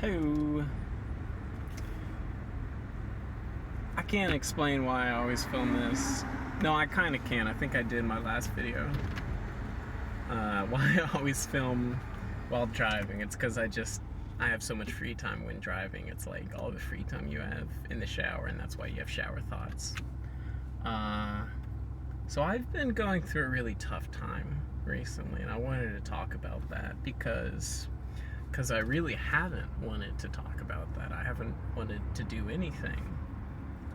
Hey, I can't explain why I always film this. No, I kind of can. I think I did in my last video. Why I always film while driving. It's because I have so much free time when driving. It's like all the free time you have in the shower, and that's why you have shower thoughts. So I've been going through a really tough time recently, and I wanted to talk about that because I really haven't wanted to talk about that. I haven't wanted to do anything.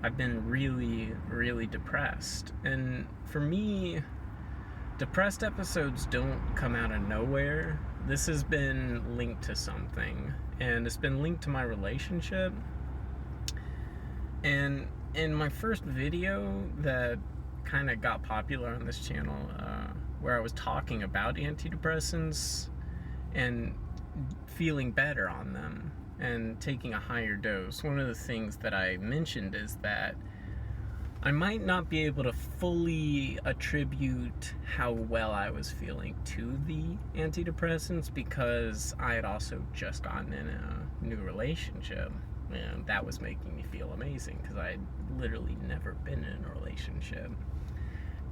I've been really, really depressed. And for me, depressed episodes don't come out of nowhere. This has been linked to something, and it's been linked to my relationship. And in my first video that kind of got popular on this channel, where I was talking about antidepressants and feeling better on them and taking a higher dose, one of the things that I mentioned is that I might not be able to fully attribute how well I was feeling to the antidepressants because I had also just gotten in a new relationship, and that was making me feel amazing because I had literally never been in a relationship.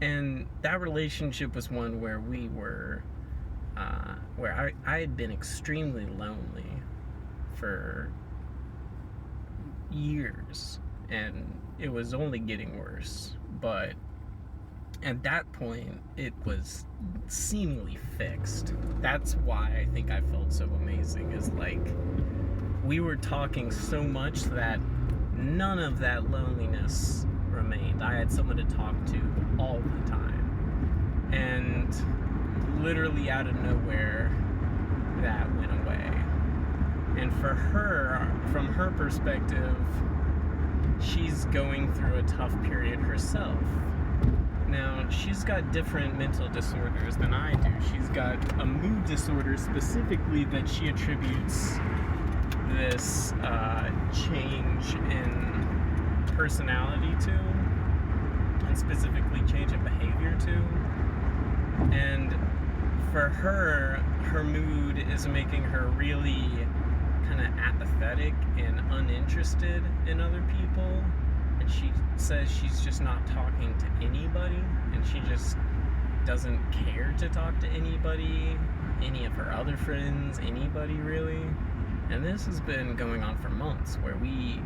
And that relationship was one where we were where I had been extremely lonely for years, and it was only getting worse. But at that point, it was seemingly fixed. That's why I think I felt so amazing, is like we were talking so much that none of that loneliness remained. I had someone to talk to all the time, and literally out of nowhere, that went away. And for her, from her perspective, she's going through a tough period herself. Now, she's got different mental disorders than I do. She's got a mood disorder specifically that she attributes this change in personality to, and specifically change in behavior to. And for her, her mood is making her really kind of apathetic and uninterested in other people. And she says she's just not talking to anybody, and she just doesn't care to talk to anybody, any of her other friends, anybody really. And this has been going on for months, where we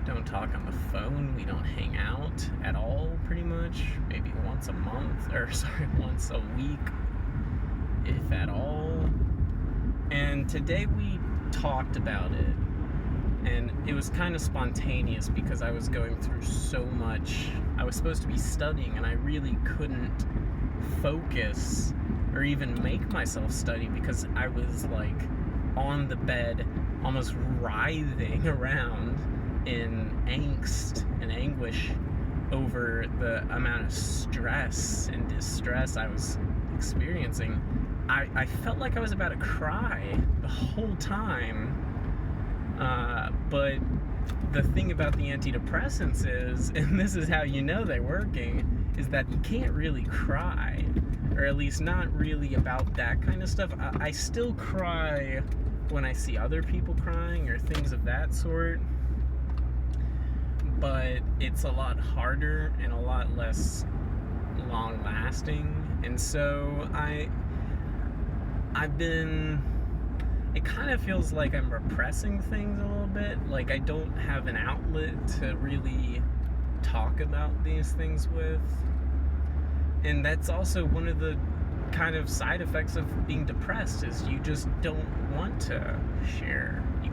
don't talk on the phone, we don't hang out at all, pretty much. Maybe once a month, once a week, if at all. And today we talked about it, and it was kind of spontaneous because I was going through so much. I was supposed to be studying, and I really couldn't focus or even make myself study because I was like on the bed, almost writhing around in angst and anguish over the amount of stress and distress I was experiencing. I felt like I was about to cry the whole time. But the thing about the antidepressants is, and this is how you know they're working, is that you can't really cry, or at least not really about that kind of stuff. I still cry when I see other people crying or things of that sort, but it's a lot harder and a lot less long-lasting. And so it kind of feels like I'm repressing things a little bit, like I don't have an outlet to really talk about these things with. And that's also one of the kind of side effects of being depressed, is you just don't want to share. You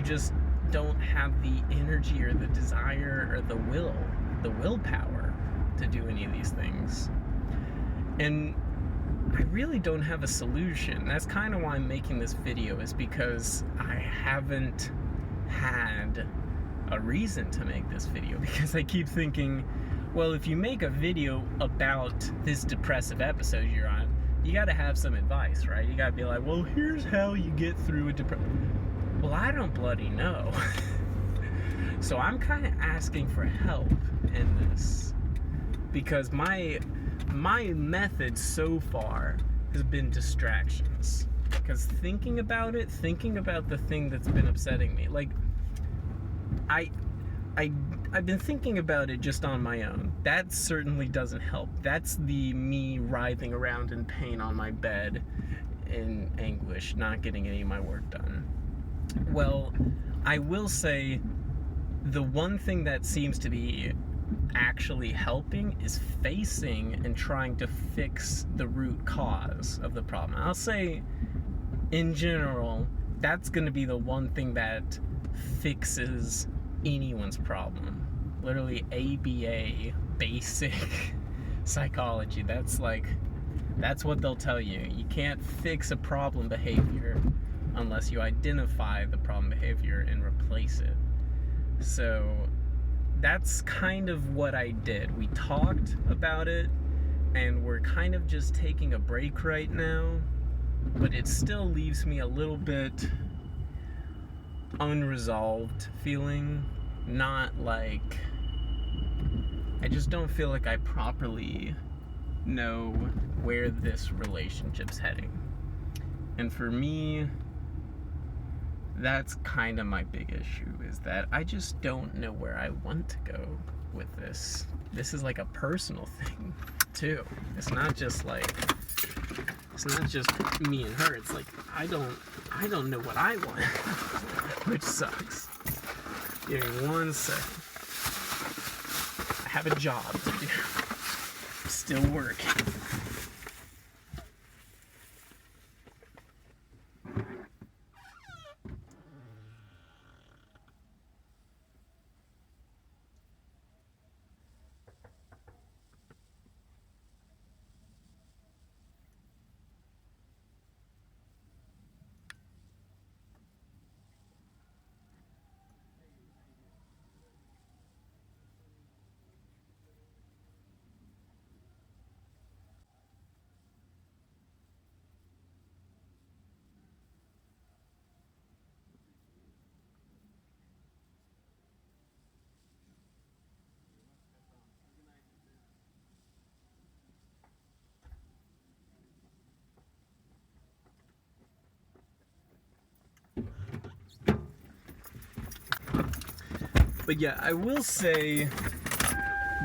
just don't have the energy or the desire or the willpower to do any of these things. And I really don't have a solution. That's kind of why I'm making this video, is because I haven't had a reason to make this video, because I keep thinking, well, if you make a video about this depressive episode you're on, you gotta have some advice, right? You gotta be like, well, here's how you get through a depression. Well, I don't bloody know. So I'm kind of asking for help in this, because my method so far has been distractions. Because thinking about the thing that's been upsetting me, like, I, I've been thinking about it just on my own. That certainly doesn't help. That's the me writhing around in pain on my bed in anguish, not getting any of my work done. Well, I will say the one thing that seems to be actually helping is facing and trying to fix the root cause of the problem. I'll say, in general, that's going to be the one thing that fixes anyone's problem. Literally ABA, basic psychology. That's what they'll tell you. You can't fix a problem behavior unless you identify the problem behavior and replace it. So that's kind of what I did. We talked about it, and we're kind of just taking a break right now, but it still leaves me a little bit unresolved feeling. Not like, I just don't feel like I properly know where this relationship's heading. And for me, that's kind of my big issue, is that I just don't know where I want to go with this. This is like a personal thing too. It's not just me and her. It's like I don't know what I want, which sucks. Give me 1 second. I have a job to do. Still working. But yeah, I will say,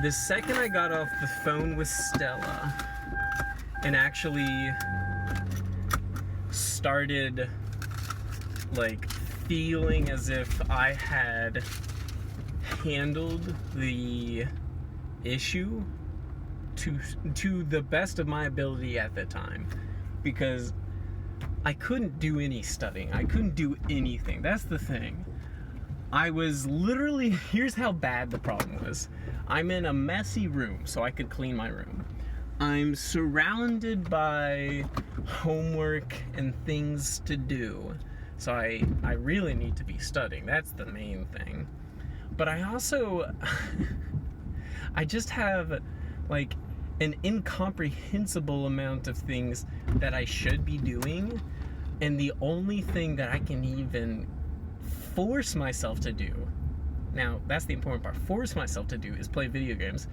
the second I got off the phone with Stella and actually started like feeling as if I had handled the issue to the best of my ability at the time, because I couldn't do any studying. I couldn't do anything. That's the thing. I was literally, here's how bad the problem was. I'm in a messy room, so I could clean my room. I'm surrounded by homework and things to do, so I really need to be studying. That's the main thing. But I also, I just have like an incomprehensible amount of things that I should be doing, and the only thing that I can even force myself to do, now that's the important part, force myself to do, is play video games.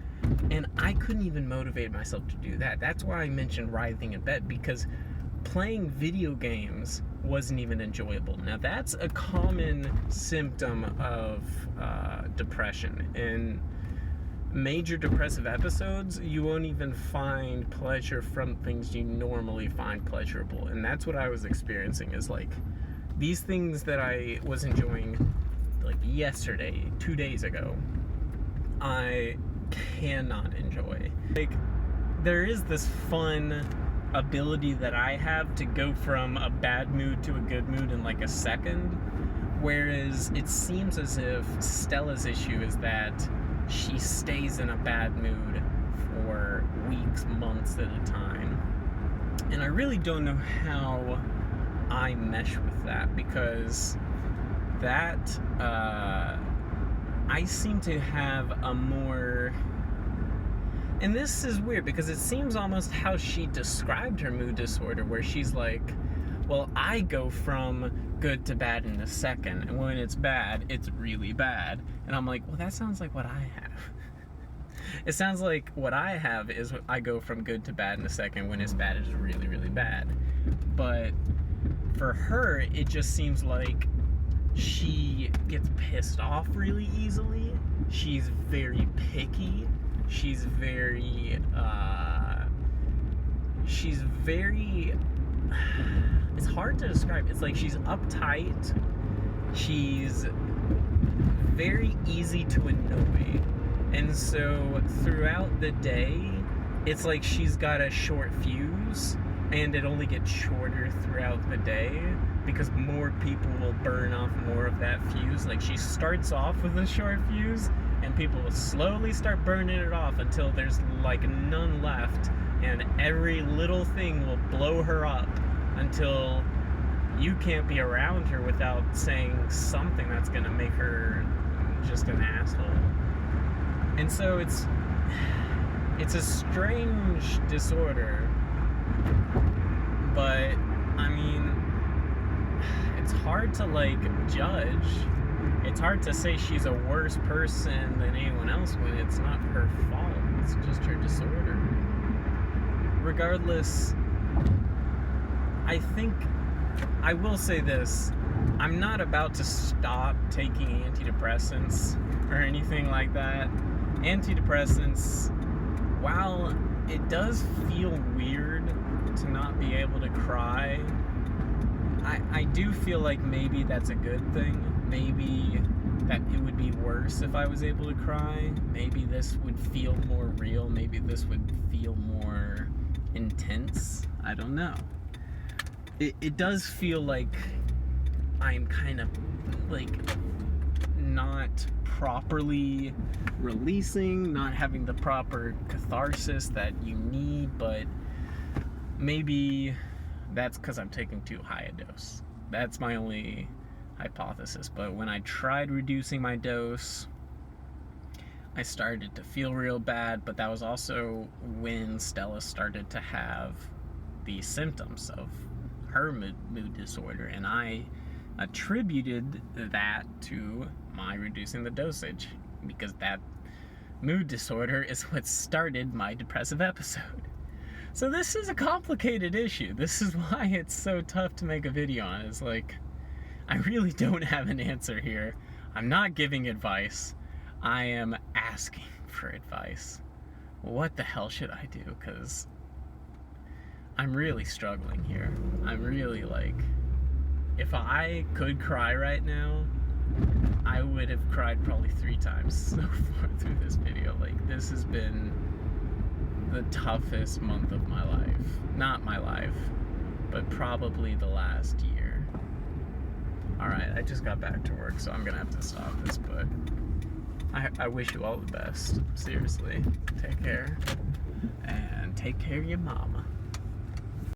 And I couldn't even motivate myself to do that. That's why I mentioned writhing in bed, because playing video games wasn't even enjoyable. Now that's a common symptom of depression. In major depressive episodes, you won't even find pleasure from things you normally find pleasurable. And that's what I was experiencing, is like these things that I was enjoying like yesterday, 2 days ago, I cannot enjoy. Like, there is this fun ability that I have to go from a bad mood to a good mood in like a second, whereas it seems as if Stella's issue is that she stays in a bad mood for weeks, months at a time. And I really don't know how I mesh with that, because that I seem to have a more, and this is weird because it seems almost how she described her mood disorder, where she's like, well, I go from good to bad in a second, and when it's bad, it's really bad. And I'm like, well, that sounds like what I have. It sounds like what I have is I go from good to bad in a second. When it's bad, it's really, really bad. But for her, it just seems like she gets pissed off really easily. She's very picky. She's very it's hard to describe. It's like she's uptight. She's very easy to annoy. And so throughout the day, it's like she's got a short fuse, and it only gets shorter throughout the day because more people will burn off more of that fuse. Like, she starts off with a short fuse, and people will slowly start burning it off until there's like none left, and every little thing will blow her up until you can't be around her without saying something that's gonna make her just an asshole. And so it's a strange disorder, but I mean, it's hard to like judge. It's hard to say she's a worse person than anyone else when it's not her fault. It's just her disorder. Regardless, I think I will say this. I'm not about to stop taking antidepressants or anything like that. Antidepressants, while it does feel weird to not be able to cry, I do feel like maybe that's a good thing. Maybe that it would be worse if I was able to cry. Maybe this would feel more real. Maybe this would feel more intense. I don't know. It does feel like I'm kind of like not properly releasing, not having the proper catharsis that you need, but maybe that's because I'm taking too high a dose. That's my only hypothesis. But when I tried reducing my dose, I started to feel real bad, but that was also when Stella started to have the symptoms of her mood disorder, and I attributed that to my reducing the dosage, because that mood disorder is what started my depressive episode. So this is a complicated issue. This is why it's so tough to make a video on. It's like, I really don't have an answer here. I'm not giving advice. I am asking for advice. What the hell should I do? Because I'm really struggling here. I'm really like, if I could cry right now, I would have cried probably 3 times so far through this video. Like, this has been the toughest month of my life. Not my life, but probably the last year. Alright, I just got back to work, so I'm gonna have to stop this, but I wish you all the best. Seriously. Take care. And take care of your mama.